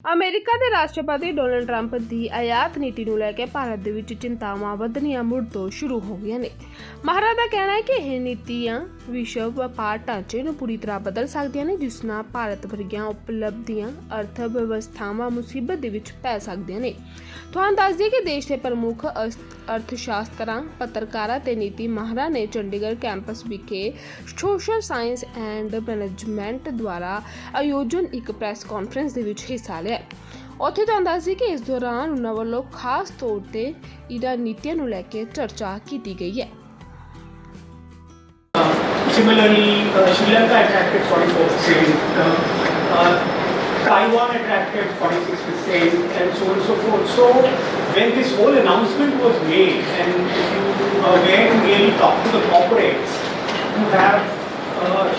America ਦੇ ਰਾਸ਼ਟਰਪਤੀ Donald Trump ਦੀ ਆਯਾਤ ਨੀਤੀ ਨੂੰ ਲੈ ਕੇ ਭਾਰਤ ਦੇ ਵਿੱਚ ਚਿੰਤਾਵਾਂ ਵਧਣੀਆਂ ਮੁੜ ਤੋਂ ਸ਼ੁਰੂ ਹੋ ਗਈਆਂ ਨੇ। ਮਾਹਰਾਂ ਦਾ ਕਹਿਣਾ ਹੈ ਕਿ ਇਹ ਨੀਤੀਆਂ ਵਿਸ਼ਵ ਵਪਾਰ ਢਾਂਚੇ ਨੂੰ ਪੂਰੀ ਤਰ੍ਹਾਂ ਬਦਲ ਸਕਦੀਆਂ ਨੇ, ਜਿਸ ਨਾਲ ਭਾਰਤ ਵਰਗੀਆਂ ਉਪਲਬਧੀਆਂ ਅਰਥ ਵਿਵਸਥਾਵਾਂ ਮੁਸੀਬਤ ਦੇ ਵਿੱਚ ਪੈ ਸਕਦੀਆਂ ਨੇ। ਤੁਹਾਨੂੰ ਦੱਸ ਦਈਏ ਕਿ ਦੇਸ਼ ਦੇ ਪ੍ਰਮੁੱਖ ਅਰਥਸ਼ਾਸਤਰਾਂ, ਪੱਤਰਕਾਰਾਂ ਤੇ ਨੀਤੀ ਮਾਹਰਾਂ ਨੇ ਚੰਡੀਗੜ੍ਹ ਕੈਂਪਸ ਵਿਖੇ ਸੋਸ਼ਲ ਸਾਇੰਸ ਐਂਡ ਮੈਨੇਜਮੈਂਟ ਦੁਆਰਾ ਆਯੋਜਨ ਇੱਕ ਪ੍ਰੈਸ ਕਾਨਫਰੰਸ ਦੇ ਵਿੱਚ ਹਿੱਸਾ ਲਿਆ। ਉੱਥੇ ਤੁਹਾਨੂੰ ਦੱਸ ਦਈਏ ਕਿ ਇਸ ਦੌਰਾਨ ਉਹਨਾਂ ਵੱਲੋਂ ਖਾਸ ਤੌਰ ਤੇ ਇਹਨਾਂ ਨੀਤੀਆਂ ਨੂੰ ਲੈ ਕੇ ਚਰਚਾ ਕੀਤੀ ਗਈ ਹੈ। Similarly, Sri Lanka attracted 44%, Taiwan attracted 46%, and so on and so forth. So, when this whole announcement was made, and if you were to really talk to the corporates who have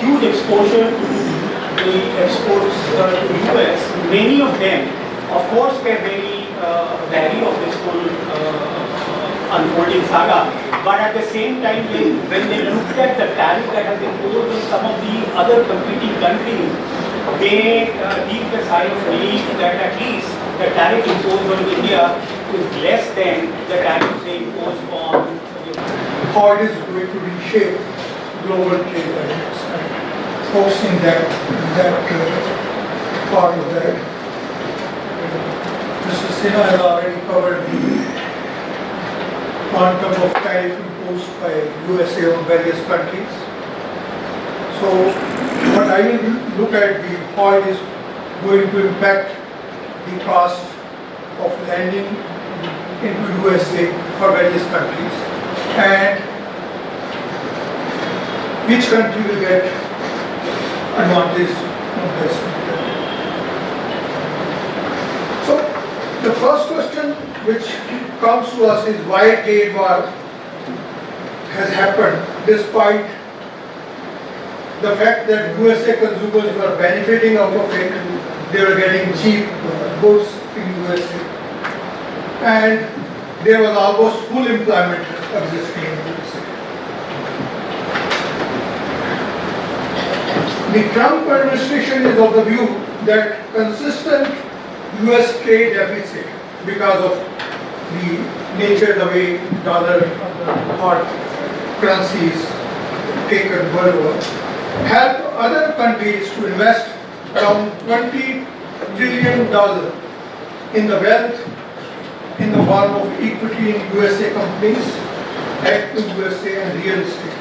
huge exposure to the exports to the US, many of them, of course, were very wary of this whole unfolding saga. But at the same time, when they looked at the tariff that has been imposed on some of the other competing countries, they heaved a sigh of relief that at least the tariff imposed on India is less than the tariff they imposed on. How it is going to reshape global trade dynamics and forcing that part of that. Mr. Sinha has already covered the quantum of tariff imposed by USA on various countries. So, but I will look at how it is going to impact the cost of landing into USA for various countries, and which country will get advantage of this. So, the first question which comes to us is why trade war has happened despite the fact that USA consumers were benefiting out of it. They were getting cheap goods in USA, and there was almost full employment existing in USA. The Trump administration is of the view that consistent US trade deficit, because of the nature, the way dollar or currencies taken world over, help other countries to invest around $20 trillion in the wealth in the form of equity in USA companies, Act in USA and real estate.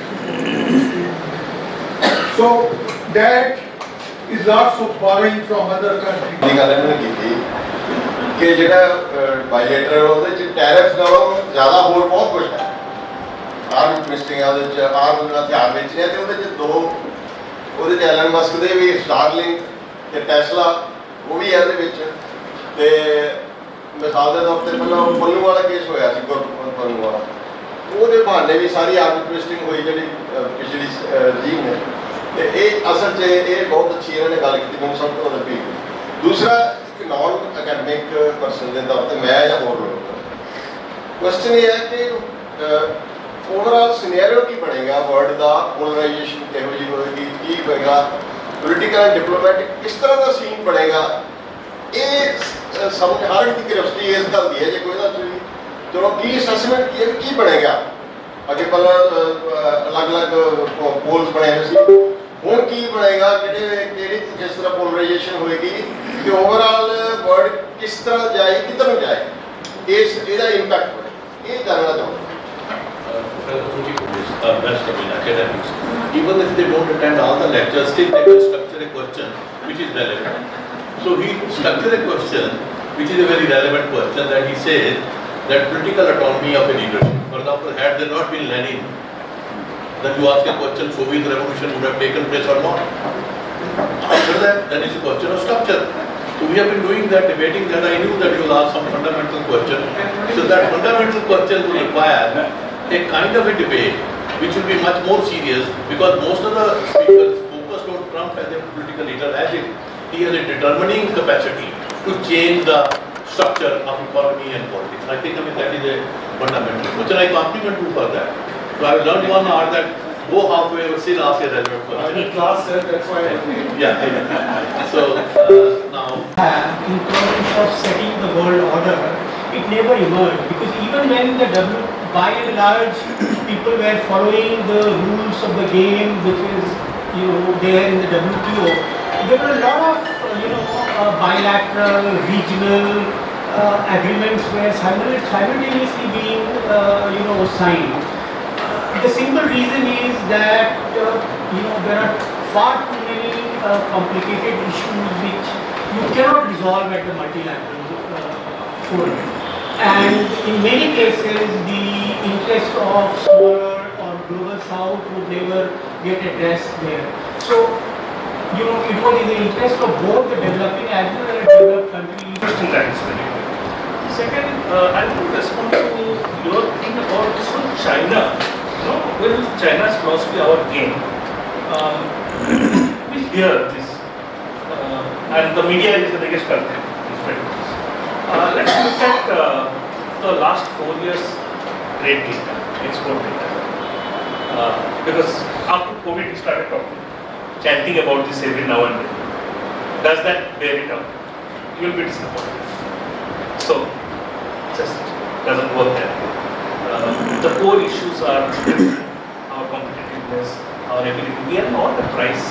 So that is lots of borrowing from other countries. ਕਿ ਜਿਹੜਾ ਬਾਇਲੇਟਰਲ ਉਹਦੇ ਚ tariff ਨਾਲੋਂ ਜ਼ਿਆਦਾ ਹੋਰ ਬਹੁਤ ਕੁਝ ਹੈ। ਆਰਮ ਟਵਿਸਟਿੰਗ ਉਹਦੇ ਚ ਆਰਮ ਹਥਿਆਰ ਵੇਚਣੇ ਤੇ ਉਹਦੇ ਚ ਉਹਦੇ ਚ ਐਲਨ ਮਸਕ ਦੇ ਵੀ ਸਟਾਰਲਿੰਕ ਤੇ ਟੈਸਲਾ ਉਹ ਵੀ ਹੈ ਉਹਦੇ ਵਿੱਚ। ਤੇ ਮਿਸਾਲ ਦੇ ਤੌਰ ਤੇ ਪਹਿਲਾਂ ਪੱਲੂ ਵਾਲਾ ਕੇਸ ਹੋਇਆ ਸੀ, ਪੱਲੂ ਵਾਲਾ, ਉਹਦੇ ਬਹਾਨੇ ਵੀ ਸਾਰੀ ਆਰਮ ਟਵਿਸਟਿੰਗ ਹੋਈ ਜਿਹੜੀ ਪਿਛਲੀ ਰਜੀਮ ਨੇ। ਤੇ ਇਹ ਅਸਲ 'ਚ ਇਹ ਬਹੁਤ ਅੱਛੀ ਇਹਨਾਂ ਨੇ ਗੱਲ ਕੀਤੀ, ਮੈਨੂੰ ਸਭ ਤੋਂ ਲੱਗੀ। ਦੂਸਰਾ नॉन अकैडमिक पर्सन के तौर पर मैं या होर लोग क्वेश्चन ये है कि ओवरऑल सिनेरियो की बनेगा वर्ल्ड का, पोलराइजेशन किहो जी होएगी, की होएगा, पोलिटिकल एंड डिप्लोमैटिक किस तरह का सीन बनेगा, ये समझ हर एक की क्यूरियोसिटी इस गल की है। जो कोई ना चलो की असैसमेंट की बनेगा, अगे पहले अलग अलग पोल्स बने हुए सी, ਹੁਣ ਕੀ ਬਣੇਗਾ, ਕਿਹੜੀ ਜਿਸ ਤਰ੍ਹਾਂ ਪੋਲਰਾਈਜੇਸ਼ਨ ਹੋਏਗੀ ਕਿ ਓਵਰਆਲ ਵਰਲਡ ਕਿਸ ਤਰ੍ਹਾਂ ਜਾਏ, ਕਿੱਧਰ ਨੂੰ ਜਾਏ, ਇਹਦਾ ਇੰਪੈਕਟ ਹੋਏ, ਇਹ ਜਾਣਨਾ ਚਾਹੁੰਦਾ। Best of academics, even if they don't attend all the lectures, still they can structure a question which is relevant. So he structured a question which is a very relevant question, that he says that political autonomy of a leadership. For example, had there not been Lenin, then you ask a question, Soviet revolution would have taken place or not. After that, then it's a question of structure. So we have been doing that, debating that. I knew that you will ask some fundamental question. So that fundamental question will require a kind of a debate which will be much more serious, because most of the speakers focused on Trump as a political leader, as if he has a determining capacity to change the structure of economy and politics. I think that is a fundamental question. I compliment you for that. So I learned one art that go halfway, but still ask a relevant question. I did class, sir, that's why I Yeah. So now. In terms of setting the world order, it never emerged because even when by and large, people were following the rules of the game, which is there in the WTO. There were a lot of bilateral, regional agreements were simultaneously being signed. The simple reason is that there are far too many complicated issues which you cannot resolve at the multilateral forum. And in many cases, the interest of smaller or global south would never get addressed there. So, it was in the interest of both the developing as well as developed countries. Interesting that is very good. Second, I want to respond to your thing about this one China. Will China's philosophy our game? We hear this, and the media is the biggest culprit. Let's look at the last 4 years trade data, export data. Because after COVID, we started chanting about this every now and then. Does that bear it out? You will be disappointed. So, just doesn't work there. The core issues are our competitiveness, our ability. We are not a price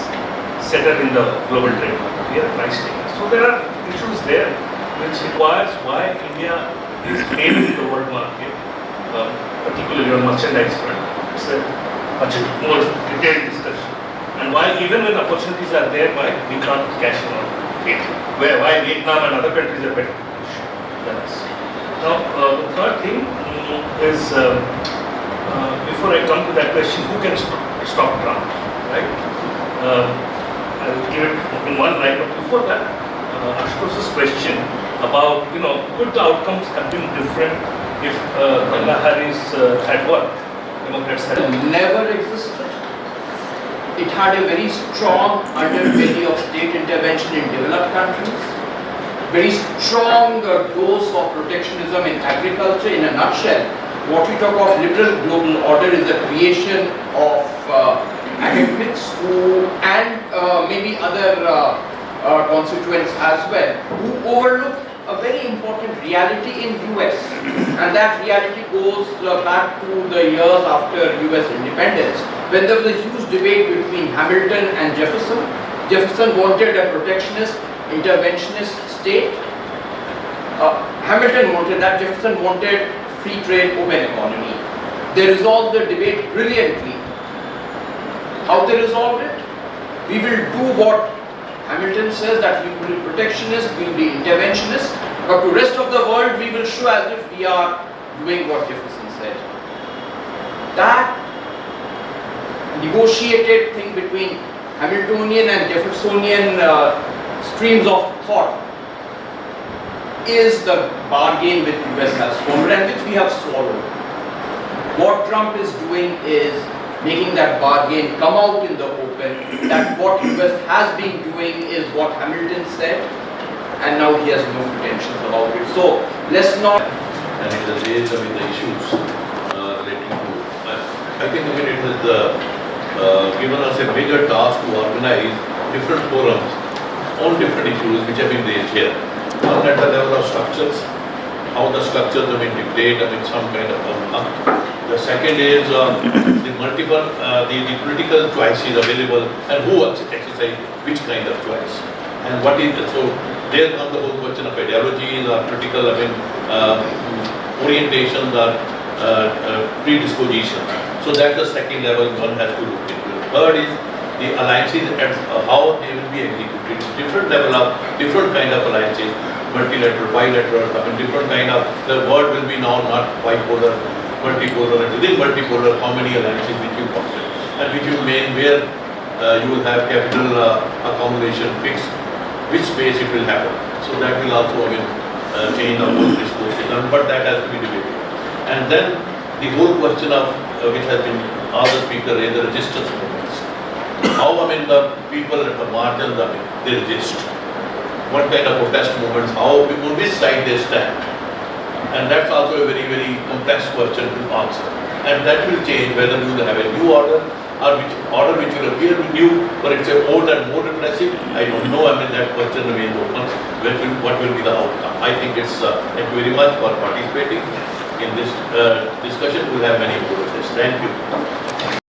setter in the global trade market. We are a price taker. So there are issues there which requires why India is failing in the world market, particularly on merchandise front. It's a much more detailed discussion. And why even when opportunities are there, why we can't cash in on it? Why Vietnam and other countries are better than us. Now, the third thing is, before I come to that question, who can stop Trump, right? I will give it in one line, but before that, Ashutosh's question about, could the outcomes have been different if Kamala Harris had won? Democrats had never existed. It had a very strong underbelly of state intervention in developed countries, very strong dose of protectionism in agriculture. In a nutshell, what we talk of liberal global order is the creation of academics and maybe other constituents as well, who overlook a very important reality in US, and that reality goes back to the years after US independence, when there was a huge debate between Hamilton and Jefferson. Jefferson wanted a protectionist, interventionist state. Hamilton wanted that, Jefferson wanted free trade, open economy. They resolved the debate brilliantly. How they resolved it? We will do what Hamilton says, that we will be protectionist, we will be interventionist, but to the rest of the world we will show as if we are doing what Jefferson said. That negotiated thing between Hamiltonian and Jeffersonian streams of thought is the bargain which US has formed and which we have swallowed. What Trump is doing is making that bargain come out in the open, that what US has been doing is what Hamilton said, and now he has no pretensions about it. So let's not. And it has raised the issues relating to. I think it has given us a major task to organize different forums on different issues which have been raised here. One at the level of structures, how the structures have been declared, some kind of the second is the multiple, the political choices available and who exercise which kind of choice. And what is, so there comes the whole question of ideologies or political, orientations or predispositions. So that's the second level one has to look into. Third is the alliances and how they will be executed. Different level of, different kind of alliances, multilateral, bilateral, different kind of, the word will be now not bipolar, multipolar, and within multipolar, how many alliances which you foster, and which you mean where you will have capital accumulation fixed, which space it will happen. So that will also again change the whole discourse, but that has to be debated. And then the whole question of which has been all the speakers raised, the resistance movements. How the people at the margins they resist. What kind of protest movements, how, on which side they stand. And that's also a very, very complex question to answer. And that will change whether you will have a new order or which order which will appear new, but it's a old and more repressive? I don't know. I mean, that question remains open. What will be the outcome? I think it's thank you very much for participating in this discussion. We'll have many more of this. Thank you.